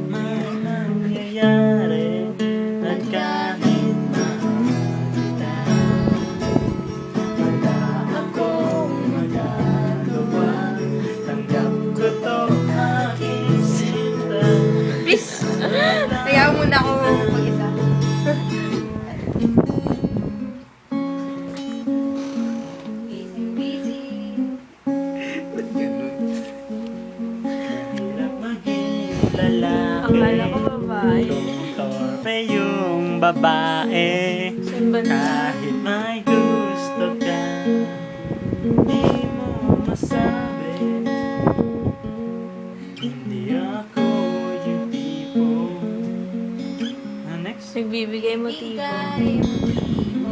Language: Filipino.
May nangyayari at kahit makita, wala akong magagawa. Tanggap ko to aking sinta. Please! Kaya muna ako mag-isa. Hirap maging lalaki. Akala ko babae. Torpe yung babae. Saan ba na? Kahit may gusto ka, di mo masabi. Hindi ako yung tipo. Next. Nagbibigay motibo. Bigay motibo